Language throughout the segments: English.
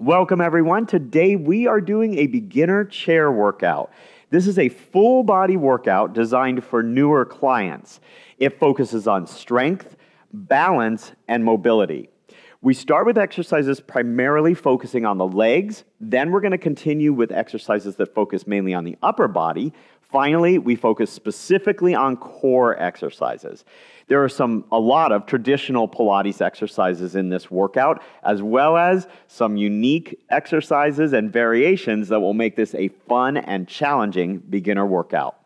Welcome everyone. Today we are doing a beginner chair workout. This is a full body workout designed for newer clients. It focuses on strength, balance, and mobility. We start with exercises primarily focusing on the legs, then we're going to continue with exercises that focus mainly on the upper body. Finally, we focus specifically on core exercises. There are a lot of traditional Pilates exercises in this workout, as well as some unique exercises and variations that will make this a fun and challenging beginner workout.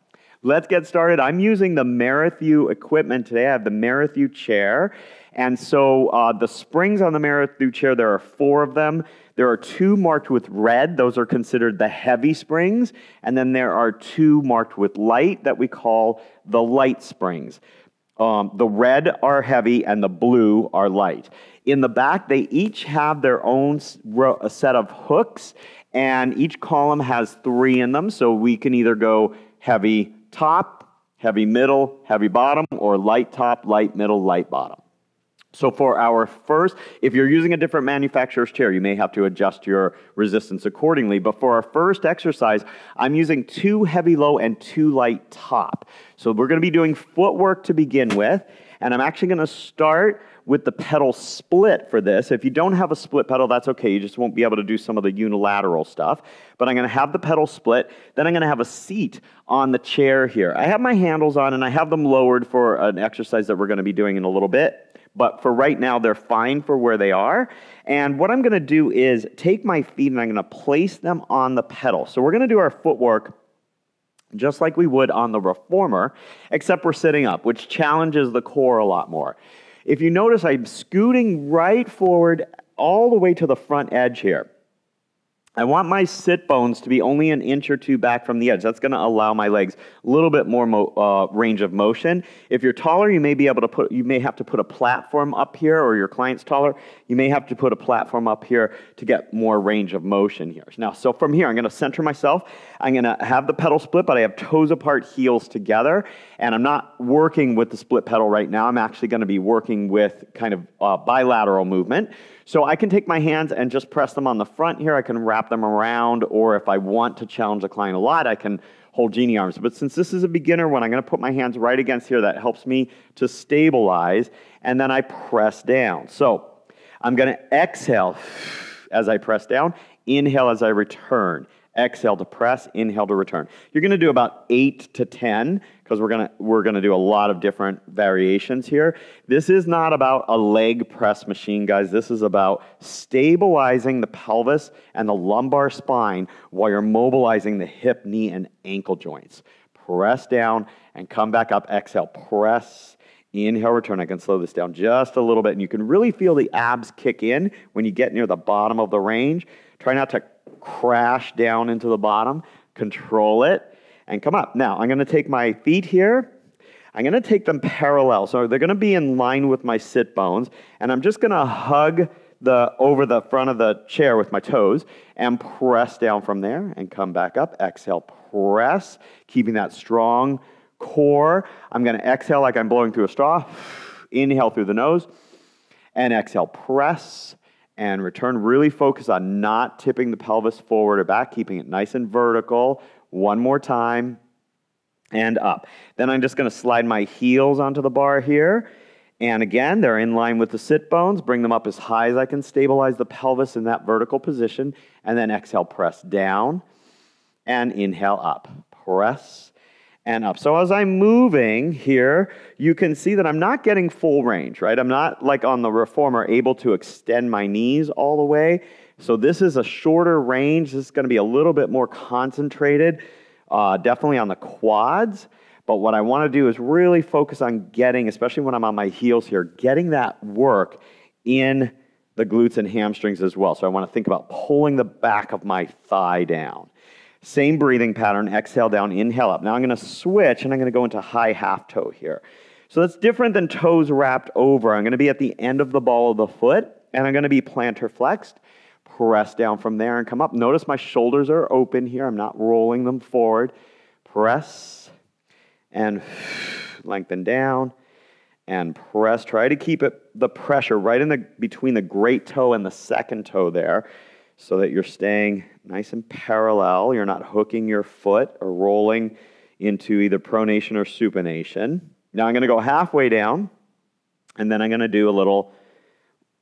Let's get started. I'm using the Marathon equipment today. I have the Marathon chair. And so the springs on the Marathon chair, there are 4 of them. There are 2 marked with red. Those are considered the heavy springs. And then there are 2 marked with light that we call the light springs. The red are heavy and the blue are light. In the back, they each have their own set of hooks, and each column has 3 in them. So we can either go heavy top, heavy middle, heavy bottom, or light top, light middle, light bottom. So for our first, if you're using a different manufacturer's chair, you may have to adjust your resistance accordingly. But for our first exercise, I'm using 2 heavy low and 2 light top. So we're going to be doing footwork to begin with. And I'm actually going to start with the pedal split for this. If you don't have a split pedal, that's okay. You just won't be able to do some of the unilateral stuff. But I'm going to have the pedal split. Then I'm going to have a seat on the chair here. I have my handles on and I have them lowered for an exercise that we're going to be doing in a little bit. But for right now, they're fine for where they are. And what I'm going to do is take my feet and I'm going to place them on the pedal. So we're going to do our footwork just like we would on the reformer, except we're sitting up, which challenges the core a lot more. If you notice, I'm scooting right forward all the way to the front edge here. I want my sit bones to be only an inch or 2 back from the edge. That's going to allow my legs a little bit more range of motion. If you're taller, you may have to put a platform up here, or your client's taller, you may have to put a platform up here to get more range of motion here. Now, so from here, I'm going to center myself. I'm going to have the pedal split, but I have toes apart, heels together, and I'm not working with the split pedal right now. I'm actually going to be working with kind of bilateral movement. So I can take my hands and just press them on the front here. I can wrap them around, or if I want to challenge the client a lot, I can hold Genie Arms. But since this is a beginner one, I'm going to put my hands right against here. That helps me to stabilize, and then I press down. So I'm going to exhale as I press down, inhale as I return. Exhale to press, inhale to return. You're going to do about 8 to 10 because we're going to do a lot of different variations here. This is not about a leg press machine, guys. This is about stabilizing the pelvis and the lumbar spine while you're mobilizing the hip, knee, and ankle joints. Press down and come back up. Exhale, press, inhale, return. I can slow this down just a little bit, and you can really feel the abs kick in when you get near the bottom of the range. Try not to crash down into the bottom, control it, and come up. Now, I'm going to take my feet here. I'm going to take them parallel. So they're going to be in line with my sit bones, and I'm just going to hug over the front of the chair with my toes and press down from there and come back up. Exhale, press, keeping that strong core. I'm going to exhale like I'm blowing through a straw. Inhale through the nose, and exhale, press, and return. Really focus on not tipping the pelvis forward or back, keeping it nice and vertical. One more time, and up. Then I'm just going to slide my heels onto the bar here. And again, they're in line with the sit bones. Bring them up as high as I can. Stabilize the pelvis in that vertical position. And then exhale, press down, and inhale up. Press and up. So as I'm moving here, you can see that I'm not getting full range, right? I'm not, like on the reformer, able to extend my knees all the way. So this is a shorter range. This is going to be a little bit more concentrated, definitely on the quads. But what I want to do is really focus on getting, especially when I'm on my heels here, getting that work in the glutes and hamstrings as well. So I want to think about pulling the back of my thigh down. Same breathing pattern, exhale down, inhale up. Now I'm going to switch and I'm going to go into high half toe here. So that's different than toes wrapped over. I'm going to be at the end of the ball of the foot and I'm going to be plantar flexed. Press down from there and come up. Notice my shoulders are open here. I'm not rolling them forward. Press and lengthen down and press. Try to keep the pressure right between the great toe and the second toe there. so that you're staying nice and parallel. You're not hooking your foot or rolling into either pronation or supination. Now I'm going to go halfway down, and then I'm going to do a little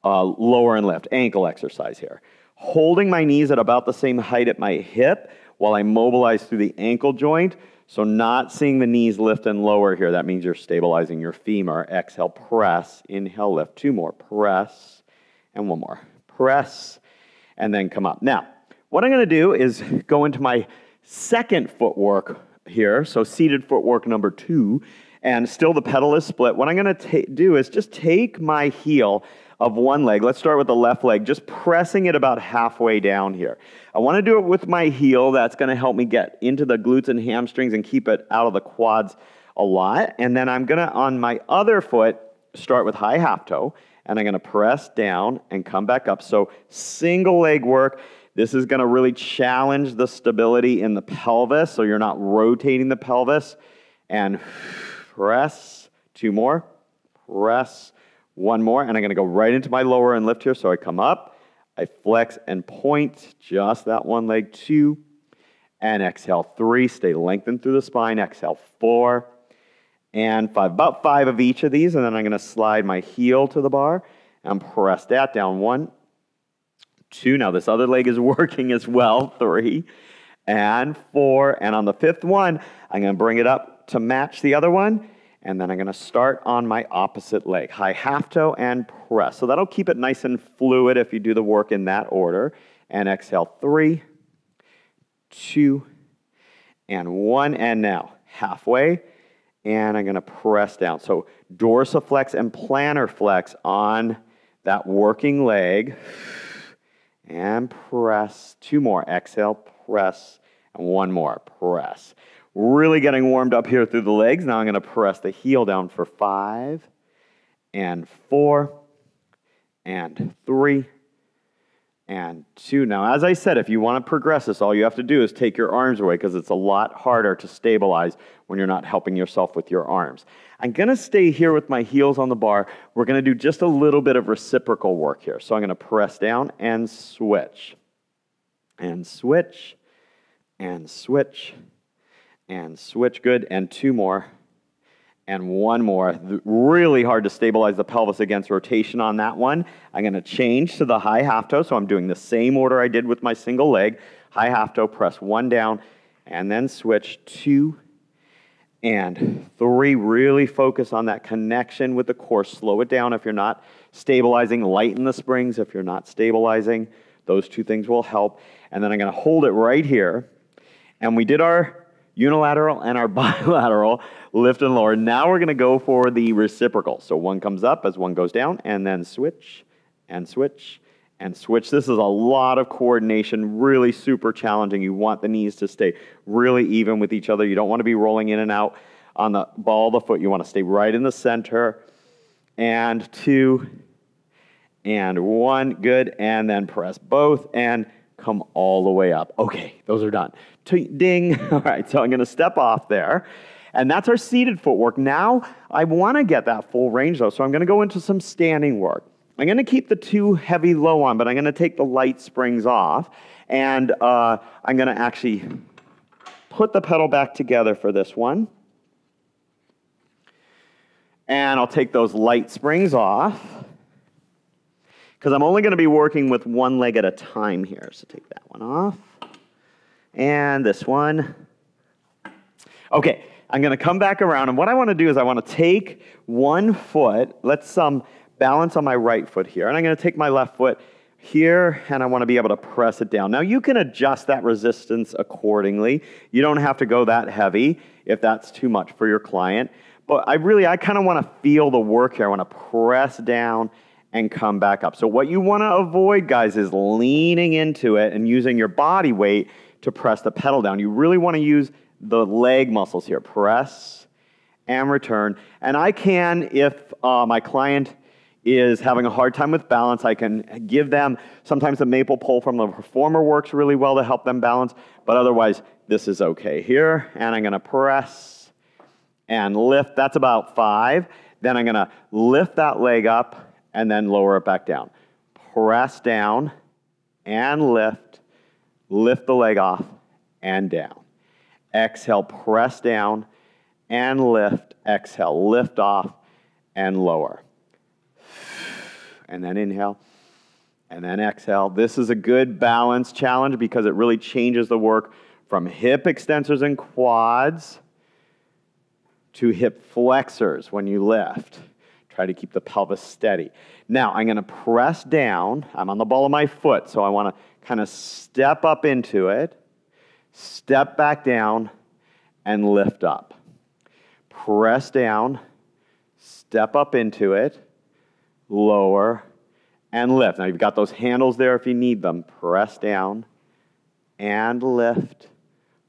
lower and lift, ankle exercise here. Holding my knees at about the same height at my hip while I mobilize through the ankle joint. So not seeing the knees lift and lower here. That means you're stabilizing your femur. Exhale, press. Inhale, lift. 2 more. Press. And 1 more. Press. And then come up. Now, what I'm going to do is go into my second footwork here. So seated footwork number 2. And still the pedal is split. What I'm going to do is just take my heel of one leg. Let's start with the left leg, just pressing it about halfway down here. I want to do it with my heel. That's going to help me get into the glutes and hamstrings and keep it out of the quads a lot. And then I'm going to, on my other foot, start with high half toe, and I'm going to press down and come back up. So single leg work. This is going to really challenge the stability in the pelvis, so you're not rotating the pelvis. And press, 2 more, press, 1 more, and I'm going to go right into my lower and lift here. So I come up, I flex and point, just that one leg, 2, and exhale, 3. Stay lengthened through the spine. Exhale, 4 and 5. About 5 of each of these, and then I'm going to slide my heel to the bar and press that down. 1, 2. Now this other leg is working as well. 3 and 4, and on the 5th one, I'm going to bring it up to match the other one. And then I'm going to start on my opposite leg. High half toe and press. So that'll keep it nice and fluid if you do the work in that order. And exhale, 3, 2, and 1. And now halfway. And I'm going to press down. So dorsiflex and plantar flex on that working leg. And press. 2 more. Exhale, press. And 1 more. Press. Really getting warmed up here through the legs. Now I'm going to press the heel down for 5 and 4 and 3 and 2. Now, as I said, if you want to progress this, all you have to do is take your arms away because it's a lot harder to stabilize when you're not helping yourself with your arms. I'm going to stay here with my heels on the bar. We're going to do just a little bit of reciprocal work here. So I'm going to press down and switch. And switch. And switch. And switch, good, and 2 more, and 1 more. Really hard to stabilize the pelvis against rotation on that one. I'm going to change to the high half toe, so I'm doing the same order I did with my single leg. High half toe, press 1 down, and then switch 2 and 3. Really focus on that connection with the core. Slow it down if you're not stabilizing. Lighten the springs if you're not stabilizing. Those 2 things will help. And then I'm going to hold it right here, and we did our unilateral and our bilateral lift and lower. Now we're going to go for the reciprocal. So 1 comes up as 1 goes down, and then switch, and switch, and switch. This is a lot of coordination, really super challenging. You want the knees to stay really even with each other. You don't want to be rolling in and out on the ball of the foot. You want to stay right in the center. And 2, and 1, good, and then press both, and come all the way up. Okay, those are done. Ding. All right, so I'm going to step off there. And that's our seated footwork. Now, I want to get that full range, though, so I'm going to go into some standing work. I'm going to keep the 2 heavy low on, but I'm going to take the light springs off. And I'm going to actually put the pedal back together for this one. And I'll take those light springs off, because I'm only going to be working with 1 leg at a time here. So take that one off. And this one. Okay, I'm going to come back around. And what I want to do is I want to take 1 foot. Let's balance on my right foot here. And I'm going to take my left foot here, and I want to be able to press it down. Now, you can adjust that resistance accordingly. You don't have to go that heavy if that's too much for your client. But I kind of want to feel the work here. I want to press down and come back up. So what you want to avoid, guys, is leaning into it and using your body weight to press the pedal down. You really want to use the leg muscles here. Press and return. And I can, if my client is having a hard time with balance, I can give them, sometimes the maple pole from the performer works really well to help them balance, but otherwise this is okay here. And I'm going to press and lift. That's about 5. Then I'm going to lift that leg up and then lower it back down. Press down and lift. Lift the leg off and down. Exhale, press down and lift. Exhale, lift off and lower. And then inhale and then exhale. This is a good balance challenge because it really changes the work from hip extensors and quads to hip flexors when you lift. Try to keep the pelvis steady. Now, I'm going to press down. I'm on the ball of my foot, so I want to kind of step up into it, step back down, and lift up. Press down, step up into it, lower, and lift. Now, you've got those handles there if you need them. Press down and lift,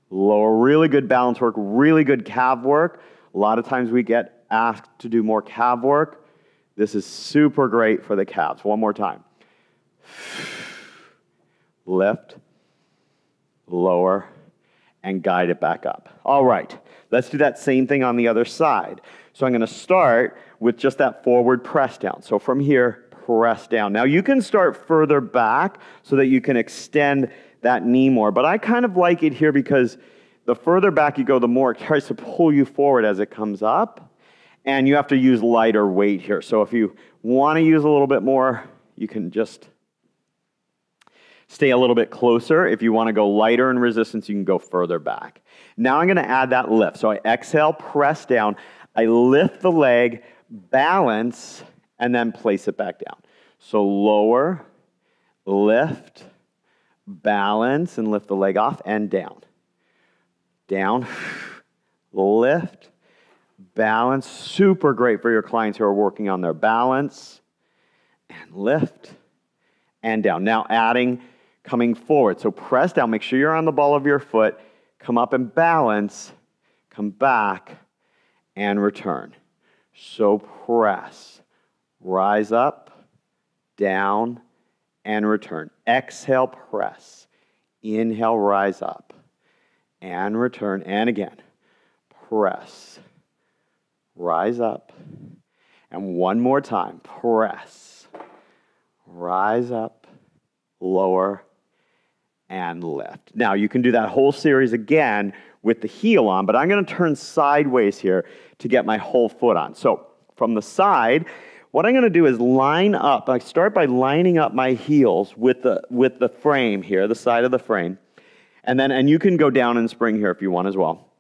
lower. Really good balance work, really good calf work. A lot of times we get asked to do more calf work. This is super great for the calves. One more time. Lift, lower, and guide it back up. All right, let's do that same thing on the other side. So I'm going to start with just that forward press down. So from here, press down. Now you can start further back so that you can extend that knee more, but I kind of like it here because the further back you go, the more it tries to pull you forward as it comes up, and you have to use lighter weight here. So if you want to use a little bit more, you can just stay a little bit closer. If you want to go lighter in resistance, you can go further back. Now I'm going to add that lift. So I exhale, press down. I lift the leg, balance, and then place it back down. So lower, lift, balance, and lift the leg off and down. Down, lift, balance. Super great for your clients who are working on their balance. And lift, and down. Now adding, coming forward. So press down. Make sure you're on the ball of your foot. Come up and balance. Come back and return. So press. Rise up, down, and return. Exhale, press. Inhale, rise up. And return, and again, press, rise up, and one more time, press, rise up, lower, and lift. Now, you can do that whole series again with the heel on, but I'm going to turn sideways here to get my whole foot on. So, from the side, what I'm going to do is line up. I start by lining up my heels with the frame here, the side of the frame. And you can go down and spring here if you want as well.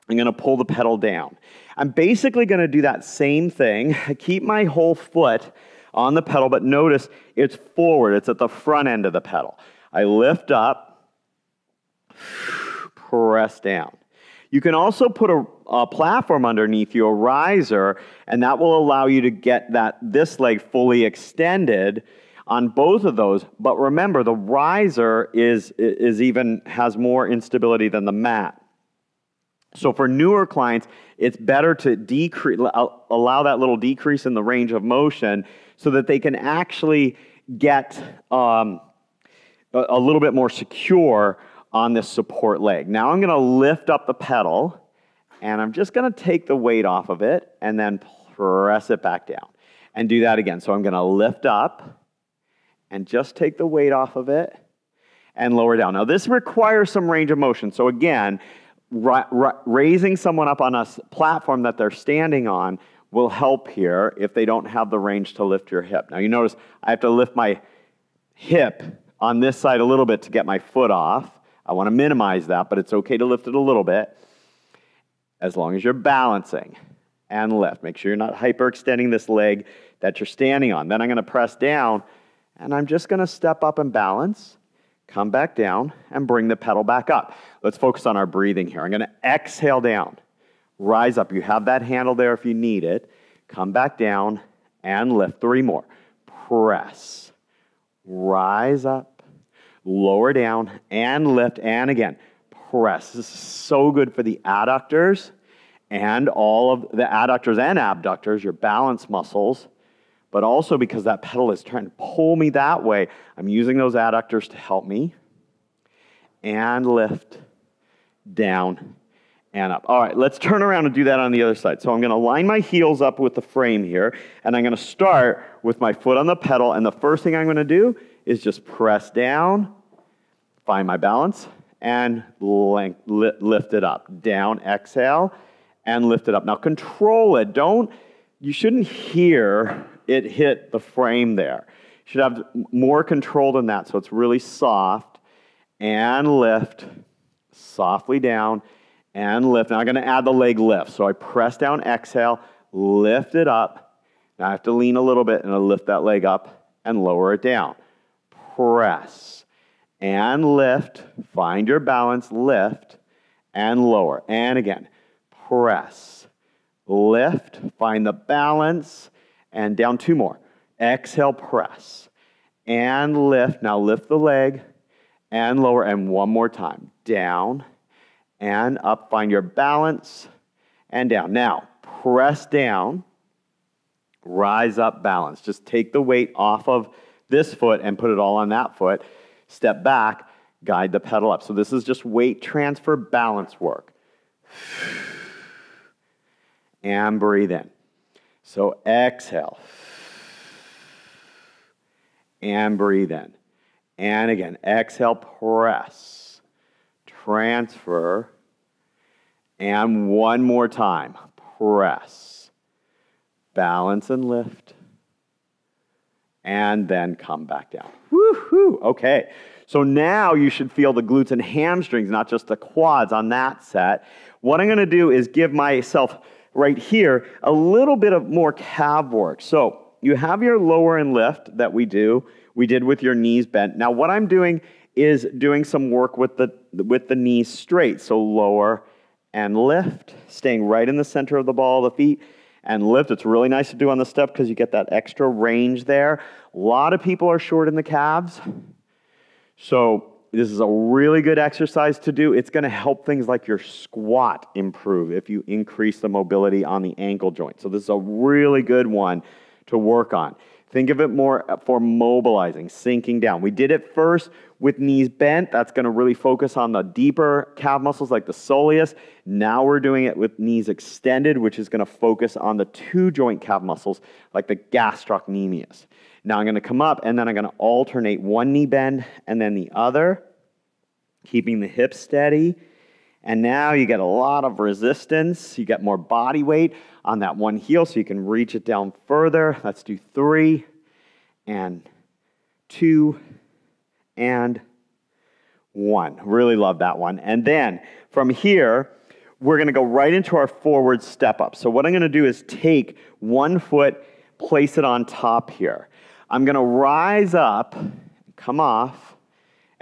I'm going to pull the pedal down. I'm basically going to do that same thing. I keep my whole foot on the pedal, but notice it's forward. It's at the front end of the pedal. I lift up, press down. You can also put a platform underneath you, a riser, and that will allow you to get this leg fully extended on both of those. But remember, the riser has more instability than the mat. So for newer clients, it's better to allow that little decrease in the range of motion so that they can actually get a little bit more secure on this support leg. Now I'm going to lift up the pedal, and I'm just going to take the weight off of it and then press it back down. And do that again. So I'm going to lift up and just take the weight off of it and lower down. Now this requires some range of motion. So again, raising someone up on a platform that they're standing on will help here if they don't have the range to lift your hip. Now you notice I have to lift my hip on this side a little bit to get my foot off. I want to minimize that, but it's okay to lift it a little bit as long as you're balancing and lift. Make sure you're not hyperextending this leg that you're standing on. Then I'm going to press down, and I'm just going to step up and balance, come back down, and bring the pedal back up. Let's focus on our breathing here. I'm going to exhale down, rise up. You have that handle there if you need it. Come back down and lift. 3 more. Press, rise up, lower down, and lift, and again, press. This is so good for the adductors and all of the adductors and abductors, your balance muscles, but also because that pedal is trying to pull me that way, I'm using those adductors to help me. And lift, down, and up. All right, let's turn around and do that on the other side. So I'm going to line my heels up with the frame here, and I'm going to start with my foot on the pedal, and the first thing I'm going to do is just press down, find my balance, and lift it up. Down, exhale, and lift it up. Now control it. You shouldn't hear it hit the frame there. You should have more control than that, so it's really soft. And lift, softly down, and lift. Now I'm going to add the leg lift. So I press down, exhale, lift it up. Now I have to lean a little bit and I lift that leg up and lower it down. Press and lift. Find your balance, lift and lower. And again, press, lift, find the balance, and down 2 more. Exhale, press and lift. Now lift the leg and lower, and 1 more time. Down and up, find your balance, and down. Now, press down, rise up, balance. Just take the weight off of this foot and put it all on that foot. Step back, guide the pedal up. So this is just weight transfer, balance work. And breathe in. So exhale. And breathe in. And again, exhale, press, transfer, and 1 more time. Press, balance and lift, and then come back down. Woohoo! Okay, so now you should feel the glutes and hamstrings, not just the quads on that set. What I'm going to do is give myself right here a little bit of more calf work. So you have your lower and lift that we did with your knees bent. Now what I'm doing is doing some work with the knees straight. So lower and lift, staying right in the center of the ball of the feet, and lift. It's really nice to do on the step because you get that extra range there. A lot of people are short in the calves. So this is a really good exercise to do. It's going to help things like your squat improve if you increase the mobility on the ankle joint. So this is a really good one to work on. Think of it more for mobilizing, sinking down. We did it first with knees bent. That's going to really focus on the deeper calf muscles like the soleus. Now we're doing it with knees extended, which is going to focus on the 2 joint calf muscles like the gastrocnemius. Now I'm going to come up and then I'm going to alternate one knee bend and then the other, keeping the hips steady. And now you get a lot of resistance. You get more body weight on that one heel so you can reach it down further. Let's do 3 and 2 and 1. Really love that one. And then from here, we're going to go right into our forward step up. So what I'm going to do is take one foot, place it on top here. I'm going to rise up, come off,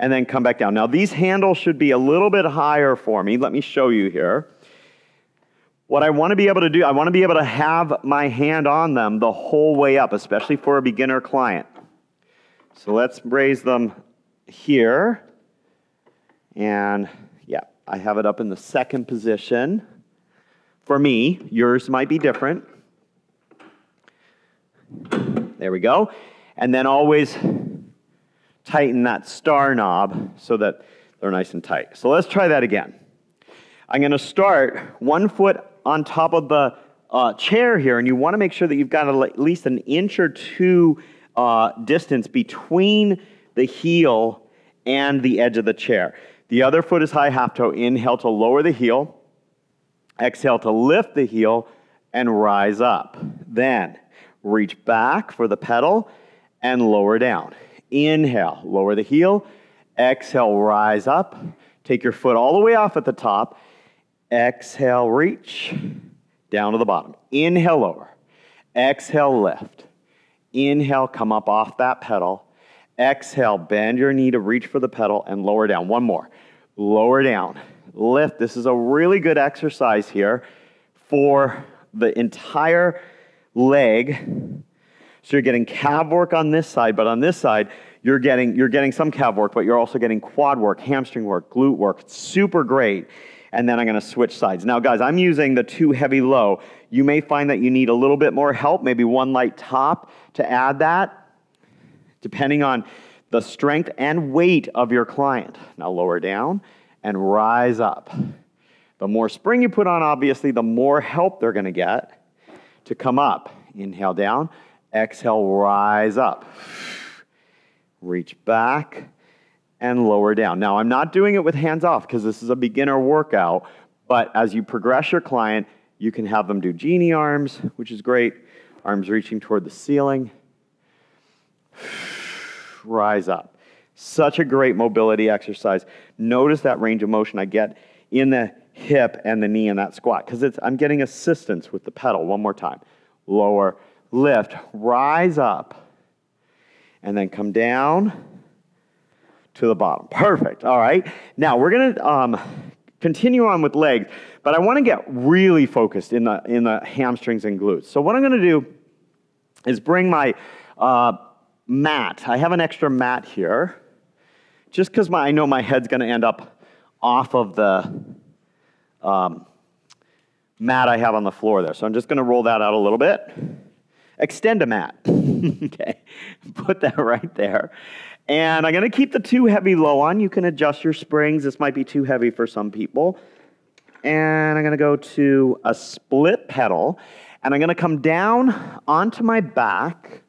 and then come back down. Now these handles should be a little bit higher for me. Let me show you here. What I want to be able to do, I want to be able to have my hand on them the whole way up, especially for a beginner client. So let's raise them here. And yeah, I have it up in the second position. For me, yours might be different. There we go. And then always tighten that star knob so that they're nice and tight. So let's try that again. I'm going to start 1 foot on top of the chair here, and you want to make sure that you've got at least an inch or 2 distance between the heel and the edge of the chair. The other foot is high half toe. Inhale to lower the heel. Exhale to lift the heel and rise up. Then reach back for the pedal and lower down. Inhale, lower the heel. Exhale, rise up. Take your foot all the way off at the top. Exhale, reach down to the bottom. Inhale, lower. Exhale, lift. Inhale, come up off that pedal. Exhale, bend your knee to reach for the pedal and lower down. One more. Lower down. Lift. This is a really good exercise here for the entire leg. So you're getting calf work on this side, but on this side, you're getting some calf work, but you're also getting quad work, hamstring work, glute work. It's super great. And then I'm going to switch sides. Now, guys, I'm using the 2 heavy low. You may find that you need a little bit more help, maybe 1 light top to add that, depending on the strength and weight of your client. Now lower down and rise up. The more spring you put on, obviously, the more help they're going to get to come up. Inhale down. Exhale, rise up. reach back, and lower down. Now, I'm not doing it with hands off because this is a beginner workout, but as you progress your client, you can have them do Genie Arms, which is great. Arms reaching toward the ceiling. Rise up. Such a great mobility exercise. Notice that range of motion I get in the hip and the knee in that squat because I'm getting assistance with the pedal. One more time. Lower, lift, rise up, and then come down to the bottom. Perfect. All right. Now we're going to continue on with legs, but I want to get really focused in the hamstrings and glutes. So what I'm going to do is bring my mat. I have an extra mat here, just because I know my head's going to end up off of the mat I have on the floor there. So I'm just going to roll that out a little bit. Extend a mat. Okay, put that right there. And I'm going to keep the too heavy low on. You can adjust your springs. This might be too heavy for some people. And I'm going to go to a split pedal. And I'm going to come down onto my back.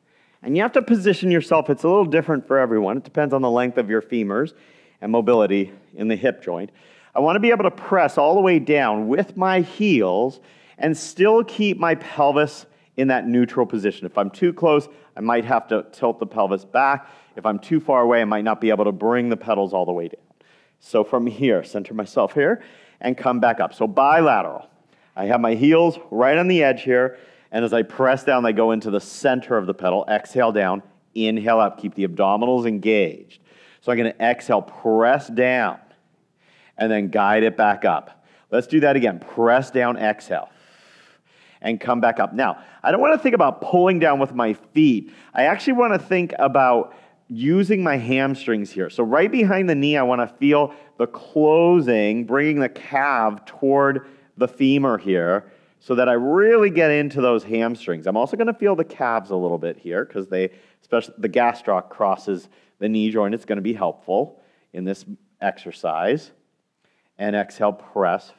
And you have to position yourself. It's a little different for everyone. It depends on the length of your femurs and mobility in the hip joint. I want to be able to press all the way down with my heels and still keep my pelvis in that neutral position. If I'm too close, I might have to tilt the pelvis back. If I'm too far away, I might not be able to bring the pedals all the way down. So from here, center myself here and come back up. So bilateral. I have my heels right on the edge here. And as I press down, they go into the center of the pedal. Exhale down, inhale up. Keep the abdominals engaged. So I'm going to exhale, press down, and then guide it back up. Let's do that again. Press down, exhale, and come back up. Now, I don't want to think about pulling down with my feet. I actually want to think about using my hamstrings here. So right behind the knee, I want to feel the closing, bringing the calf toward the femur here, so that I really get into those hamstrings. I'm also going to feel the calves a little bit here because especially the gastroc crosses the knee joint. It's going to be helpful in this exercise. And exhale, press,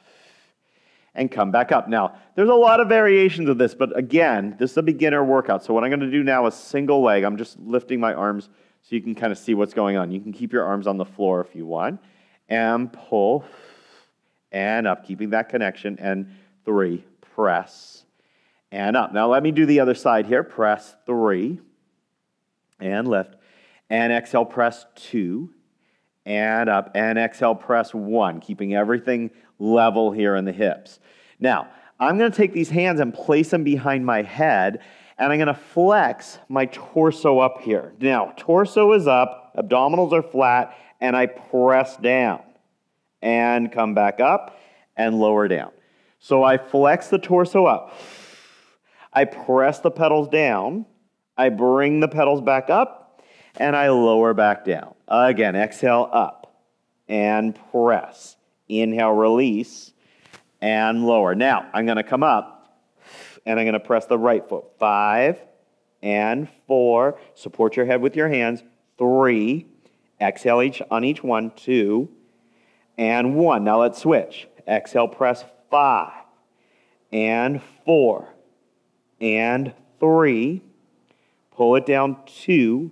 and come back up. Now, there's a lot of variations of this, but again, this is a beginner workout. So what I'm going to do now is single leg. I'm just lifting my arms so you can kind of see what's going on. You can keep your arms on the floor if you want. And pull, and up, keeping that connection. And 3. Press, and up. Now let me do the other side here. Press 3, and lift, and exhale, press 2, and up, and exhale, press 1, keeping everything level here in the hips. Now, I'm going to take these hands and place them behind my head, and I'm going to flex my torso up here. Now, torso is up, abdominals are flat, and I press down, and come back up, and lower down. So I flex the torso up, I press the pedals down, I bring the pedals back up, and I lower back down. Again, exhale up, and press. Inhale, release, and lower. Now, I'm going to come up, and I'm going to press the right foot. 5, and 4. Support your head with your hands. 3. Exhale on each one. 2, and 1. Now let's switch. Exhale, press 5, and 4, and 3, pull it down 2,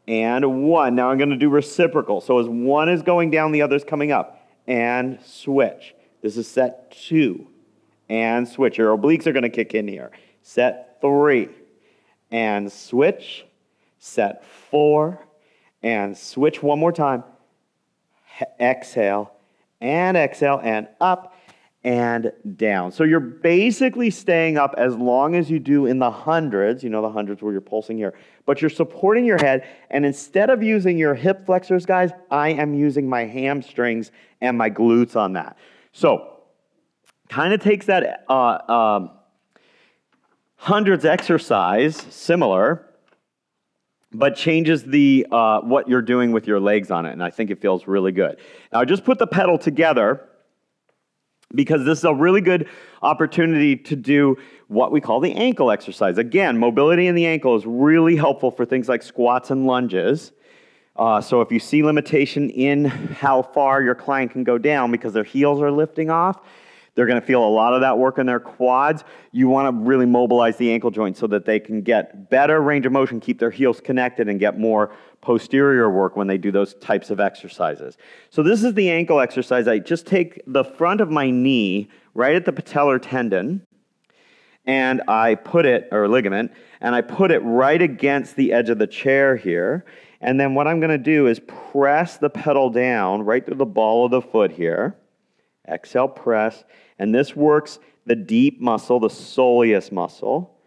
and 1. Now I'm going to do reciprocal. So as one is going down, the other's coming up, and switch. This is set 2, and switch. Your obliques are going to kick in here. Set 3, and switch. Set 4, and switch one more time. Exhale, and up, and down. So you're basically staying up as long as you do in the hundreds, you know, the hundreds where you're pulsing here, but you're supporting your head, and instead of using your hip flexors, guys, I am using my hamstrings and my glutes on that. So, kind of takes that hundreds exercise, similar, but changes the what you're doing with your legs on it, and I think it feels really good. Now, I just put the pedal together because this is a really good opportunity to do what we call the ankle exercise. Again, mobility in the ankle is really helpful for things like squats and lunges. So if you see limitation in how far your client can go down because their heels are lifting off, They're going to feel a lot of that work in their quads. You want to really mobilize the ankle joint so that they can get better range of motion, keep their heels connected, and get more posterior work when they do those types of exercises. So this is the ankle exercise. I just take the front of my knee right at the patellar tendon, and I put it, or ligament, and I put it right against the edge of the chair here. And then what I'm going to do is press the pedal down right through the ball of the foot here. Exhale, press. And this works the deep muscle, the soleus muscle.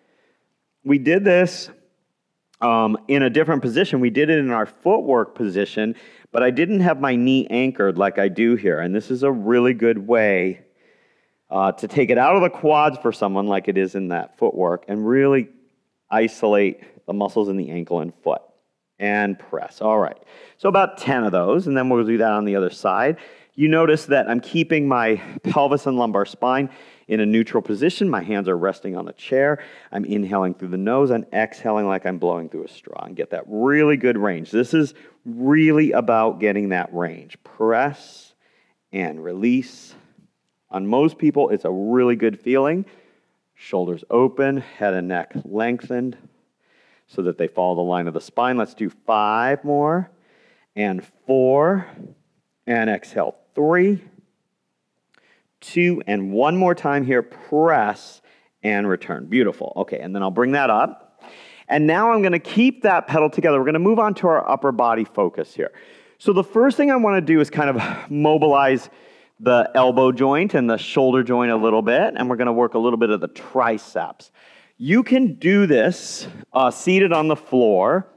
We did this in a different position. We did it in our footwork position, but I didn't have my knee anchored like I do here. And this is a really good way to take it out of the quads for someone like it is in that footwork and really isolate the muscles in the ankle and foot. And press. All right. So about 10 of those, and then we'll do that on the other side. You notice that I'm keeping my pelvis and lumbar spine in a neutral position. My hands are resting on the chair. I'm inhaling through the nose and exhaling like I'm blowing through a straw, and get that really good range. This is really about getting that range. Press and release. On most people, it's a really good feeling. Shoulders open, head and neck lengthened, so that they follow the line of the spine. Let's do 5 more, and 4, and exhale, 3, 2, and 1 more time here, press, and return. Beautiful. Okay, and then I'll bring that up, and now I'm going to keep that pedal together. We're going to move on to our upper body focus here. So the first thing I want to do is kind of mobilize the elbow joint and the shoulder joint a little bit, and we're going to work a little bit of the triceps. You can do this seated on the floor,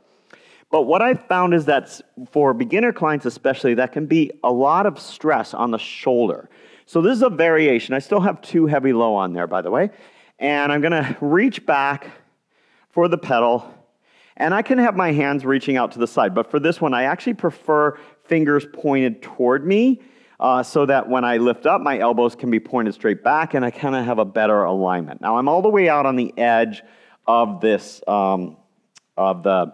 but what I've found is that for beginner clients especially, that can be a lot of stress on the shoulder. So this is a variation. I still have 2 heavy low on there, by the way, and I'm going to reach back for the pedal, and I can have my hands reaching out to the side, but for this one, I actually prefer fingers pointed toward me, so that when I lift up, my elbows can be pointed straight back and I kind of have a better alignment. Now I'm all the way out on the edge of this, of the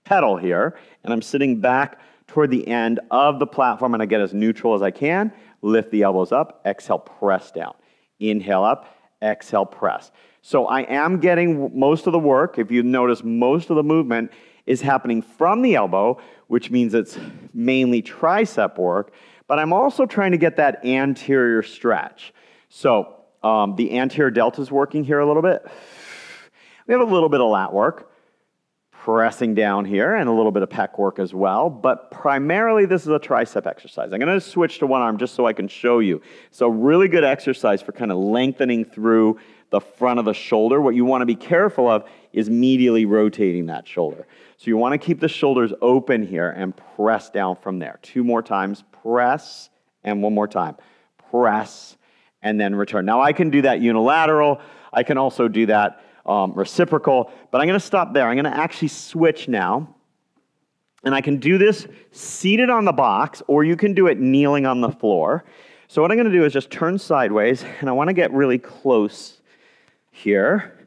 pedal here, and I'm sitting back toward the end of the platform, and I get as neutral as I can. Lift the elbows up, exhale, press down. Inhale up, exhale, press. So I am getting most of the work. If you notice, most of the movement is happening from the elbow, which means it's mainly tricep work. But I'm also trying to get that anterior stretch. So the anterior delta is working here a little bit. We have a little bit of lat work, pressing down here, and a little bit of pec work as well. But primarily, this is a tricep exercise. I'm going to switch to one arm just so I can show you. So really good exercise for kind of lengthening through the front of the shoulder. What you want to be careful of is medially rotating that shoulder. So you want to keep the shoulders open here and press down from there. 2 more times, press, and 1 more time. Press, and then return. Now I can do that unilateral. I can also do that reciprocal, but I'm going to stop there. I'm going to actually switch now, and I can do this seated on the box, or you can do it kneeling on the floor. So what I'm going to do is just turn sideways, and I want to get really close here,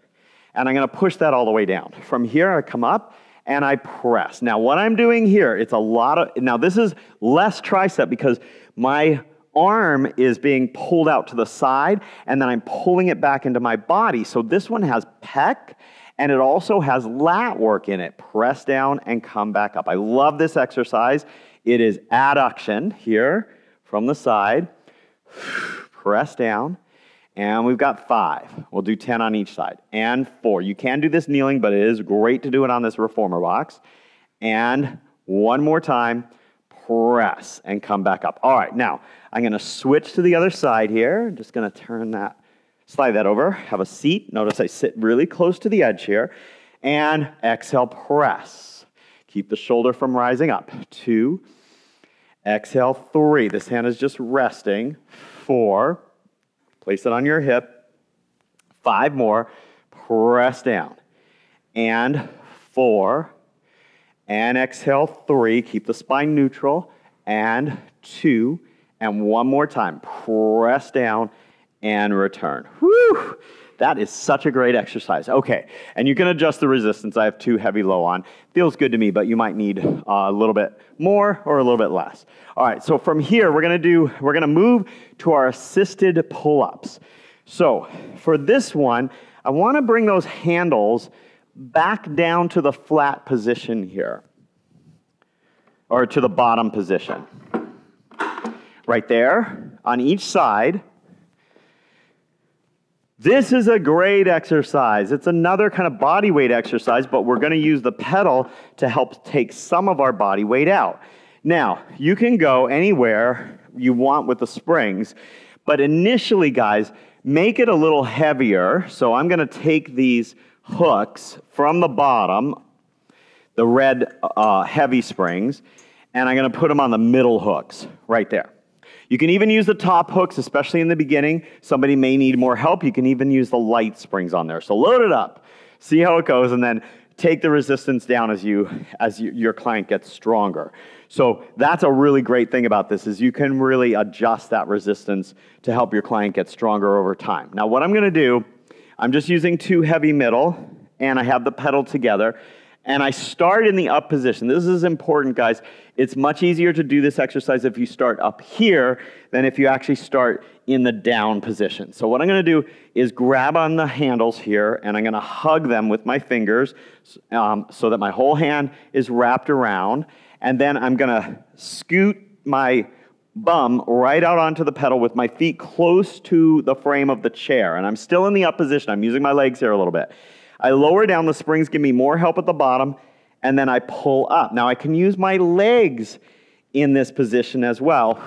and I'm going to push that all the way down. From here, I come up, and I press. Now, what I'm doing here, it's a lot of, now this is less tricep because my arm is being pulled out to the side, and then I'm pulling it back into my body. So this one has pec, and it also has lat work in it. Press down and come back up. I love this exercise. It is adduction here from the side. Press down. And we've got 5. We'll do 10 on each side. And 4. You can do this kneeling, but it is great to do it on this reformer box. And 1 more time, press, and come back up. All right, now I'm going to switch to the other side here. I'm just going to turn that, slide that over, have a seat. Notice I sit really close to the edge here. And exhale, press. Keep the shoulder from rising up. 2. Exhale, 3. This hand is just resting. 4. Place it on your hip. 5 more. Press down. And 4. And exhale, 3. Keep the spine neutral. And 2. And 1 more time. Press down and return. Whew! That is such a great exercise. Okay, and you can adjust the resistance. I have 2 heavy low on. Feels good to me, but you might need a little bit more or a little bit less. All right, so from here, we're gonna move to our assisted pull-ups. So for this one, I wanna bring those handles back down to the flat position here, or to the bottom position. Right there, on each side. This is a great exercise. It's another kind of body weight exercise, but we're gonna use the pedal to help take some of our body weight out. Now, you can go anywhere you want with the springs, but initially, guys, make it a little heavier. So I'm gonna take these hooks from the bottom, the red heavy springs, and I'm gonna put them on the middle hooks right there. You can even use the top hooks, especially in the beginning. Somebody may need more help. You can even use the light springs on there. So load it up, see how it goes, and then take the resistance down as your client gets stronger. So that's a really great thing about this, is you can really adjust that resistance to help your client get stronger over time. Now what I'm gonna do, I'm just using 2 heavy middle, and I have the pedal together, and I start in the up position. This is important, guys. It's much easier to do this exercise if you start up here than if you actually start in the down position. So what I'm gonna do is grab on the handles here, and I'm gonna hug them with my fingers so that my whole hand is wrapped around, and then I'm gonna scoot my bum right out onto the pedal with my feet close to the frame of the chair, and I'm still in the up position. I'm using my legs here a little bit. I lower down, the springs give me more help at the bottom, and then I pull up. Now I can use my legs in this position as well.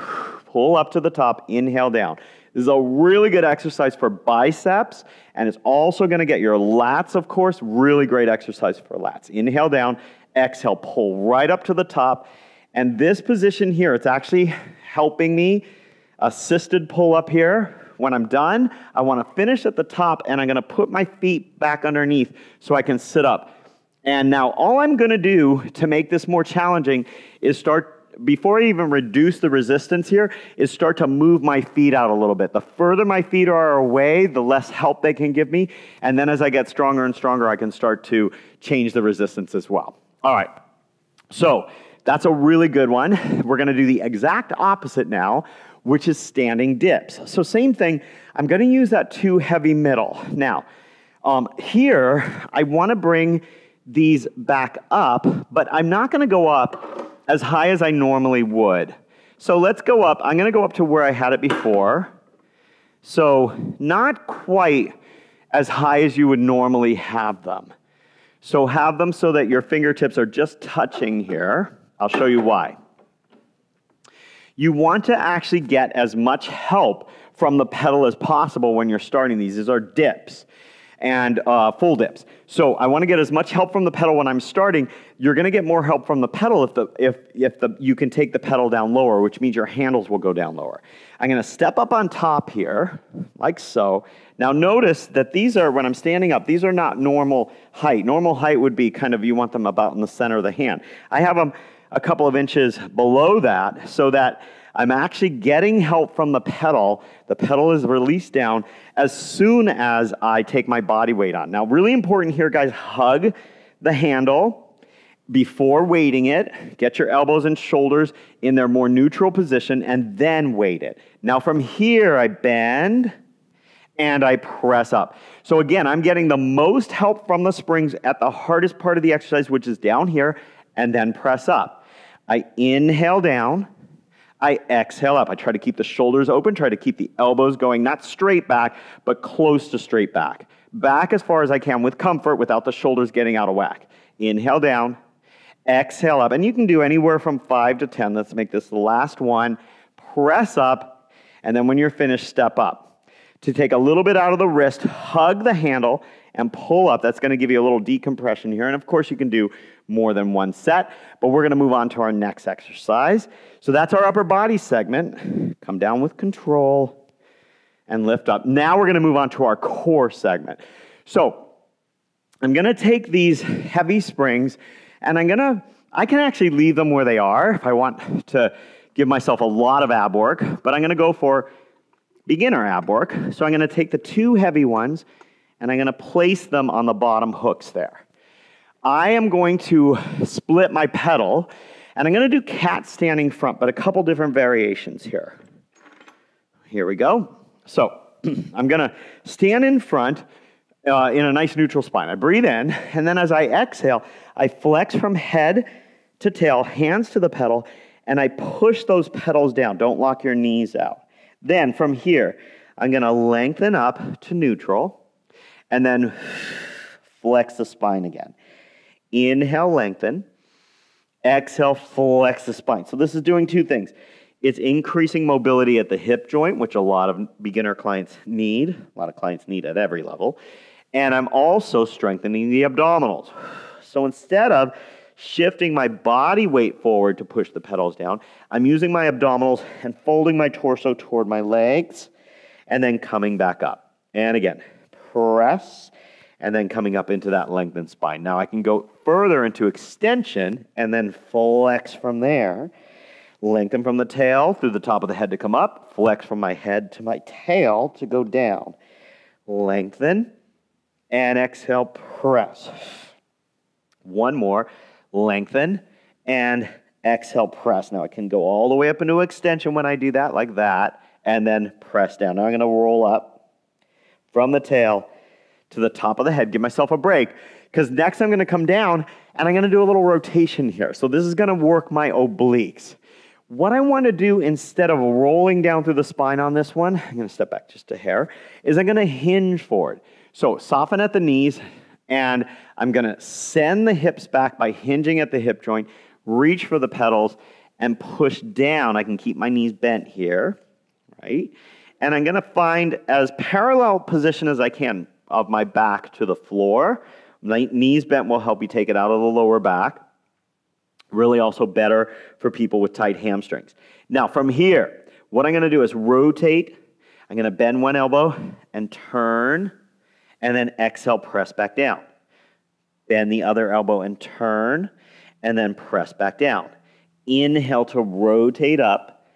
Pull up to the top, inhale down. This is a really good exercise for biceps, and it's also gonna get your lats, of course, really great exercise for lats. Inhale down, exhale, pull right up to the top, and this position here, it's actually helping me assisted pull up here. When I'm done, I want to finish at the top, and I'm going to put my feet back underneath so I can sit up. And now all I'm going to do to make this more challenging is before I even reduce the resistance here, is start to move my feet out a little bit. The further my feet are away, the less help they can give me. And then as I get stronger and stronger, I can start to change the resistance as well. All right, so that's a really good one. We're going to do the exact opposite now, which is standing dips. So same thing, I'm gonna use that 2 heavy middle. Now, here, I wanna bring these back up, but I'm not gonna go up as high as I normally would. So let's go up, I'm gonna go up to where I had it before. So not quite as high as you would normally have them. So have them so that your fingertips are just touching here. I'll show you why. You want to actually get as much help from the pedal as possible when you're starting these. These are dips and full dips. So I want to get as much help from the pedal when I'm starting. You're going to get more help from the pedal if you can take the pedal down lower, which means your handles will go down lower. I'm going to step up on top here, like so. Now notice that these are, when I'm standing up, these are not normal height. Normal height would be kind of, you want them about in the center of the hand. I have them a couple of inches below that so that I'm actually getting help from the pedal. The pedal is released down as soon as I take my body weight on. Now, really important here, guys, hug the handle before weighting it. Get your elbows and shoulders in their more neutral position and then weight it. Now, from here, I bend and I press up. So again, I'm getting the most help from the springs at the hardest part of the exercise, which is down here, and then press up. I inhale down, I exhale up. I try to keep the shoulders open, try to keep the elbows going, not straight back, but close to straight back. Back as far as I can with comfort without the shoulders getting out of whack. Inhale down, exhale up. And you can do anywhere from 5 to 10. Let's make this the last one. Press up, and then when you're finished, step up. To take a little bit out of the wrist, hug the handle, and pull up. That's going to give you a little decompression here. And of course, you can do more than one set, but we're going to move on to our next exercise. So that's our upper body segment. Come down with control and lift up. Now we're going to move on to our core segment. So I'm going to take these heavy springs, and I can actually leave them where they are if I want to give myself a lot of ab work, but I'm going to go for beginner ab work. So I'm going to take the 2 heavy ones, and I'm going to place them on the bottom hooks there. I am going to split my pedal, and I'm going to do cat standing front, but a couple different variations here. Here we go. So I'm going to stand in front in a nice neutral spine. I breathe in, and then as I exhale, I flex from head to tail, hands to the pedal, and I push those pedals down. Don't lock your knees out. Then from here, I'm going to lengthen up to neutral, and then flex the spine again. Inhale, lengthen. Exhale, flex the spine. So this is doing two things. It's increasing mobility at the hip joint, which a lot of beginner clients need. A lot of clients need at every level. And I'm also strengthening the abdominals. So instead of shifting my body weight forward to push the pedals down, I'm using my abdominals and folding my torso toward my legs and then coming back up. And again, press and then coming up into that lengthened spine. Now I can go further into extension and then flex from there. Lengthen from the tail through the top of the head to come up. Flex from my head to my tail to go down. Lengthen and exhale, press. One more. Lengthen and exhale, press. Now I can go all the way up into extension when I do that, like that, and then press down. Now I'm going to roll up from the tail to the top of the head, give myself a break, because next I'm going to come down and I'm going to do a little rotation here. So this is going to work my obliques. What I want to do instead of rolling down through the spine on this one, I'm going to step back just a hair, is I'm going to hinge forward. So soften at the knees, and I'm going to send the hips back by hinging at the hip joint, reach for the pedals, and push down. I can keep my knees bent here, right? And I'm going to find as parallel position as I can of my back to the floor. My knees bent will help you take it out of the lower back. Really also better for people with tight hamstrings. Now from here, what I'm going to do is rotate. I'm going to bend one elbow and turn, and then exhale, press back down. Bend the other elbow and turn, and then press back down. Inhale to rotate up,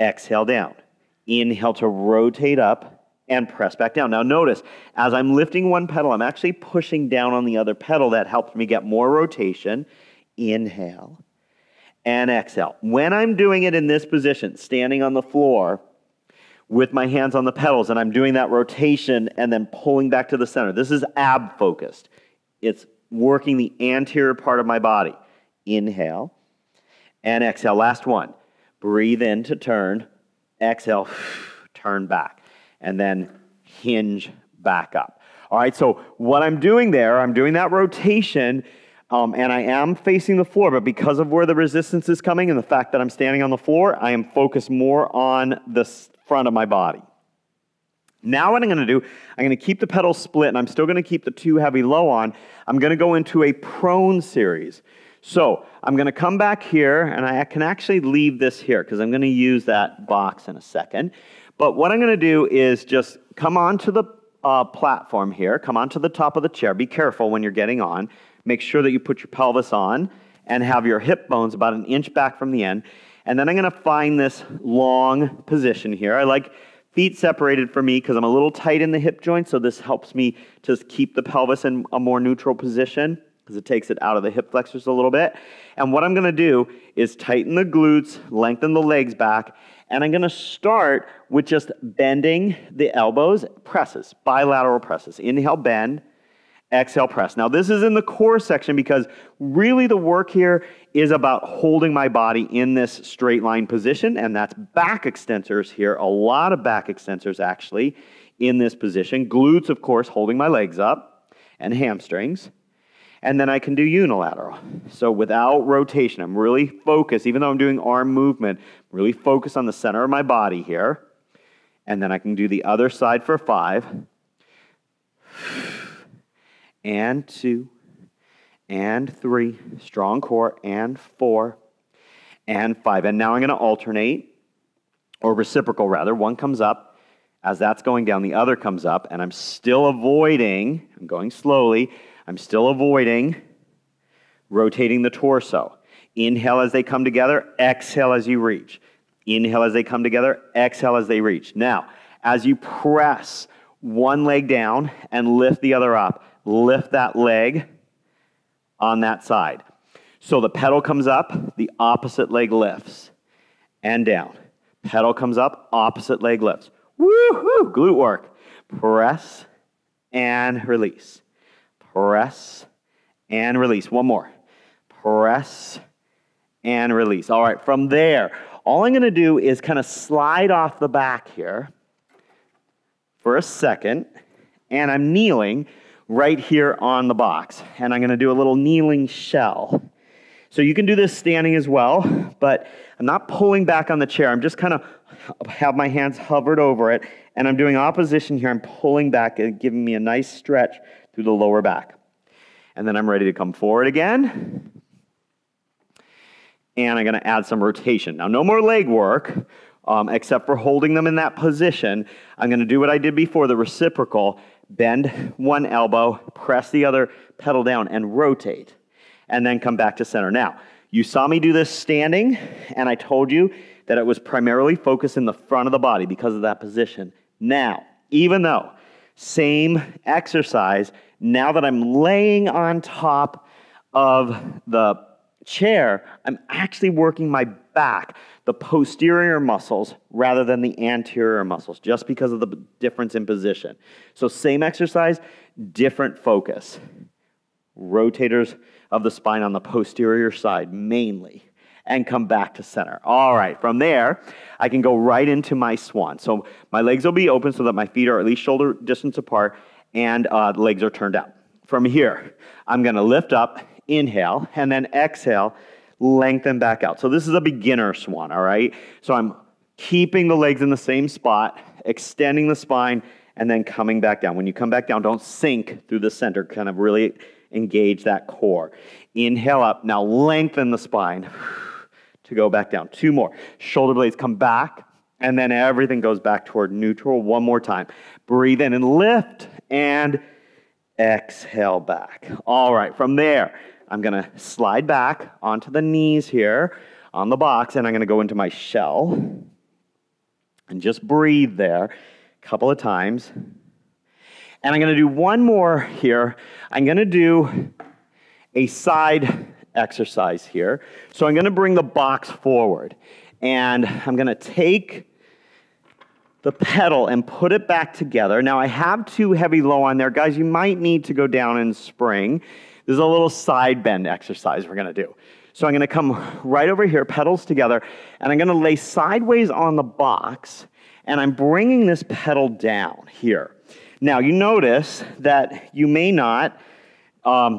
exhale down. Inhale to rotate up, and press back down. Now notice, as I'm lifting one pedal, I'm actually pushing down on the other pedal. That helps me get more rotation. Inhale and exhale. When I'm doing it in this position, standing on the floor with my hands on the pedals, and I'm doing that rotation and then pulling back to the center, this is ab focused. It's working the anterior part of my body. Inhale and exhale. Last one. Breathe in to turn. Exhale, turn back. And then hinge back up. All right, so what I'm doing there, I'm doing that rotation, and I am facing the floor, but because of where the resistance is coming and the fact that I'm standing on the floor, I am focused more on the front of my body. Now what I'm going to do, I'm going to keep the pedals split, and I'm still going to keep the too heavy low on. I'm going to go into a prone series. So I'm going to come back here, and I can actually leave this here because I'm going to use that box in a second. But what I'm going to do is just come onto the platform here, come onto the top of the chair. Be careful when you're getting on. Make sure that you put your pelvis on and have your hip bones about an inch back from the end. And then I'm going to find this long position here. I like feet separated for me because I'm a little tight in the hip joint, so this helps me to keep the pelvis in a more neutral position because it takes it out of the hip flexors a little bit. And what I'm going to do is tighten the glutes, lengthen the legs back, and I'm going to start with just bending the elbows, presses, bilateral presses. Inhale, bend. Exhale, press. Now this is in the core section because really the work here is about holding my body in this straight line position, and that's back extensors here, a lot of back extensors actually in this position. Glutes, of course, holding my legs up, and hamstrings. And then I can do unilateral. So without rotation, I'm really focused, even though I'm doing arm movement, I'm really focused on the center of my body here. And then I can do the other side for 5. And 2, and 3, strong core, and 4, and 5. And now I'm going to alternate, or reciprocal rather. One comes up. As that's going down, the other comes up, and I'm still avoiding, I'm going slowly, I'm still avoiding rotating the torso. Inhale as they come together, exhale as you reach. Inhale as they come together, exhale as they reach. Now, as you press one leg down and lift the other up. Lift that leg on that side. So the pedal comes up, the opposite leg lifts and down. Pedal comes up, opposite leg lifts. Woo-hoo! Glute work. Press and release. Press and release. One more. Press and release. All right, from there, all I'm going to do is kind of slide off the back here for a second, and I'm kneeling right here on the box, and I'm going to do a little kneeling shell. So you can do this standing as well, but I'm not pulling back on the chair. I'm just kind of have my hands hovered over it, and I'm doing opposition here. I'm pulling back and giving me a nice stretch through the lower back. And then I'm ready to come forward again. And I'm going to add some rotation. Now, no more leg work, except for holding them in that position. I'm going to do what I did before, the reciprocal. Bend one elbow, press the other pedal down, and rotate. And then come back to center. Now, you saw me do this standing, and I told you that it was primarily focused in the front of the body because of that position. Now, even though same exercise, now that I'm laying on top of the chair, I'm actually working my back, the posterior muscles, rather than the anterior muscles, just because of the difference in position. So same exercise, different focus. Rotators of the spine on the posterior side, mainly, and come back to center. All right, from there, I can go right into my swan. So my legs will be open so that my feet are at least shoulder distance apart, and the legs are turned out. From here, I'm going to lift up, inhale, and then exhale, lengthen back out. So this is a beginner swan, all right? So I'm keeping the legs in the same spot, extending the spine, and then coming back down. When you come back down, don't sink through the center, kind of really engage that core. Inhale up, now lengthen the spine to go back down. Two more. Shoulder blades come back, and then everything goes back toward neutral. One more time. Breathe in and lift, and exhale back. All right, from there, I'm going to slide back onto the knees here on the box, and I'm going to go into my shell and just breathe there a couple of times. And I'm going to do one more here. I'm going to do a side exercise here. So I'm going to bring the box forward, and I'm going to take the pedal and put it back together. Now I have too heavy low on there. Guys, you might need to go down and spring. This is a little side bend exercise we're going to do. So I'm going to come right over here, pedals together, and I'm going to lay sideways on the box, and I'm bringing this pedal down here. Now you notice that you may not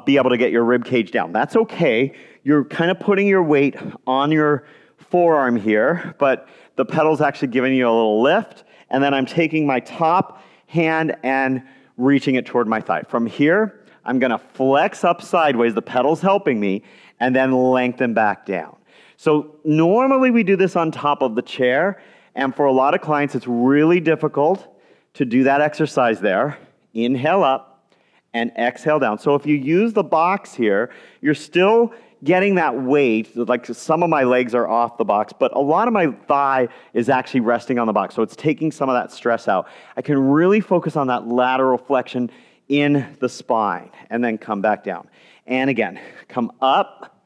be able to get your rib cage down. That's okay. You're kind of putting your weight on your forearm here, but the pedal's actually giving you a little lift, and then I'm taking my top hand and reaching it toward my thigh. From here, I'm going to flex up sideways, the pedal's helping me, and then lengthen back down. So normally we do this on top of the chair, and for a lot of clients it's really difficult to do that exercise there. Inhale up and exhale down. So if you use the box here, you're still getting that weight. Like some of my legs are off the box, but a lot of my thigh is actually resting on the box. So it's taking some of that stress out. I can really focus on that lateral flexion in the spine and then come back down. And again, come up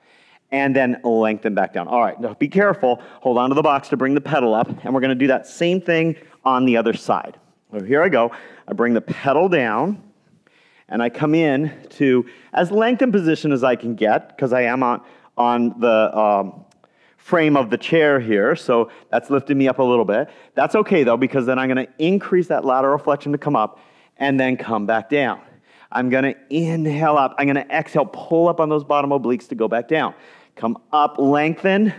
and then lengthen back down. All right, now be careful. Hold on to the box to bring the pedal up, and we're going to do that same thing on the other side. So here I go. I bring the pedal down, and I come in to as lengthened position as I can get, because I am on the frame of the chair here, so that's lifting me up a little bit. That's okay, though, because then I'm going to increase that lateral flexion to come up, and then come back down. I'm going to inhale up. I'm going to exhale, pull up on those bottom obliques to go back down. Come up, lengthen,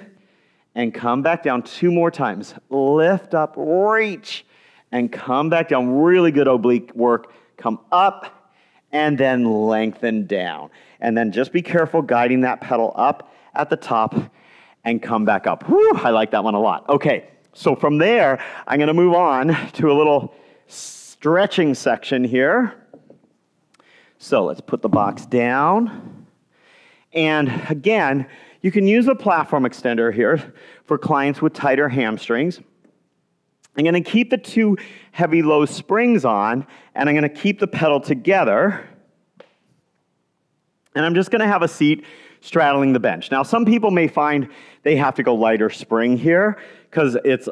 and come back down 2 more times. Lift up, reach, and come back down. Really good oblique work. Come up, and then lengthen down. And then just be careful guiding that pedal up at the top and come back up. Whew, I like that one a lot. Okay, so from there, I'm going to move on to a little stretching section here. So let's put the box down. And again, you can use a platform extender here for clients with tighter hamstrings. I'm going to keep the two heavy low springs on, and I'm going to keep the pedal together. And I'm just going to have a seat straddling the bench. Now, some people may find they have to go lighter spring here because it's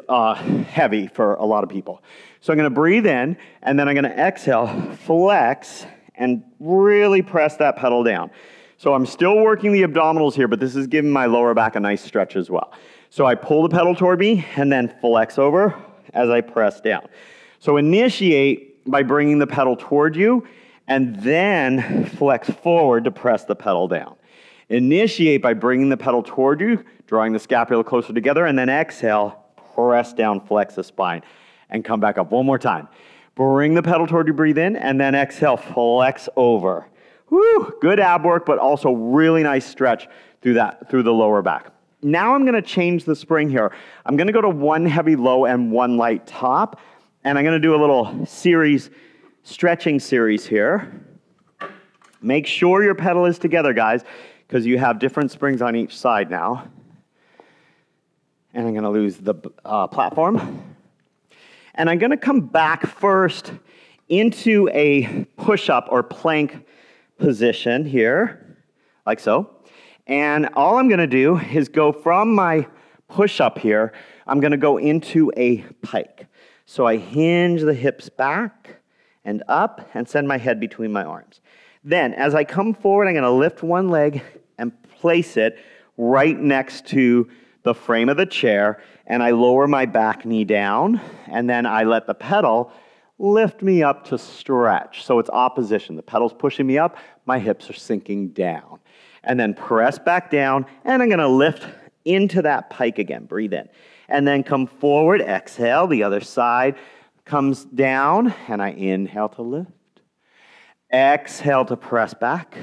heavy for a lot of people. So I'm going to breathe in, and then I'm going to exhale, flex, and really press that pedal down. So I'm still working the abdominals here, but this is giving my lower back a nice stretch as well. So I pull the pedal toward me, and then flex over as I press down. So initiate by bringing the pedal toward you, and then flex forward to press the pedal down. Initiate by bringing the pedal toward you, drawing the scapula closer together, and then exhale, press down, flex the spine, and come back up. One more time. Bring the pedal toward you, breathe in, and then exhale, flex over. Woo! Good ab work, but also really nice stretch through the lower back. Now I'm going to change the spring here. I'm going to go to one heavy low and one light top, and I'm going to do a little stretching series here. Make sure your pedal is together, guys, because you have different springs on each side now. And I'm going to lose the platform. And I'm going to come back first into a push-up or plank position here, like so. And all I'm going to do is go from my push-up here, I'm going to go into a pike. So I hinge the hips back and up and send my head between my arms. Then, as I come forward, I'm going to lift one leg and place it right next to the frame of the chair, and I lower my back knee down, and then I let the pedal lift me up to stretch. So it's opposition. The pedal's pushing me up, my hips are sinking down. And then press back down, and I'm going to lift into that pike again. Breathe in. And then come forward, exhale, the other side comes down, and I inhale to lift. Exhale to press back,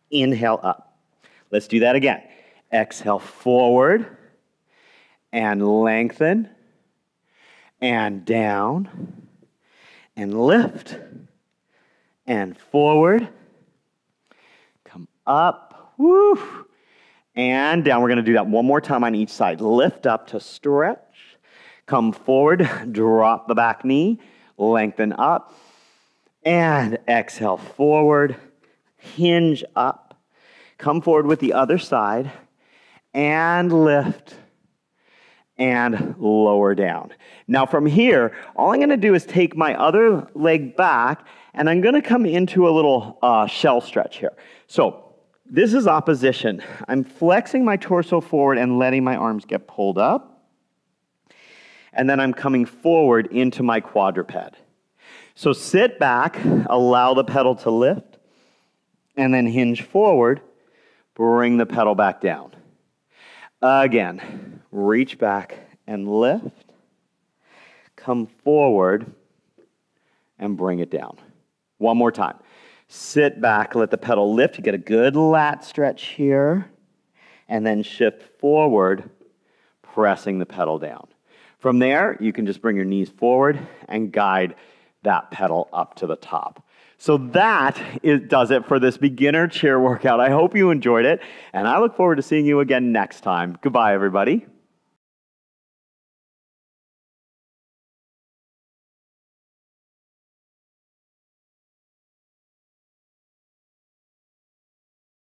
inhale up. Let's do that again. Exhale forward, and lengthen, and down, and lift, and forward, come up, woo, and down. We're going to do that one more time on each side. Lift up to stretch, come forward, drop the back knee, lengthen up, and exhale forward, hinge up, come forward with the other side, and lift, and lower down. Now from here, all I'm going to do is take my other leg back, and I'm going to come into a little shell stretch here. So this is opposition. I'm flexing my torso forward and letting my arms get pulled up, and then I'm coming forward into my quadruped. So sit back, allow the pedal to lift, and then hinge forward, bring the pedal back down. Again, reach back and lift, come forward, and bring it down. One more time. Sit back, let the pedal lift. You get a good lat stretch here, and then shift forward, pressing the pedal down. From there, you can just bring your knees forward and guide that pedal up to the top. So that does it for this beginner chair workout. I hope you enjoyed it, and I look forward to seeing you again next time. Goodbye, everybody.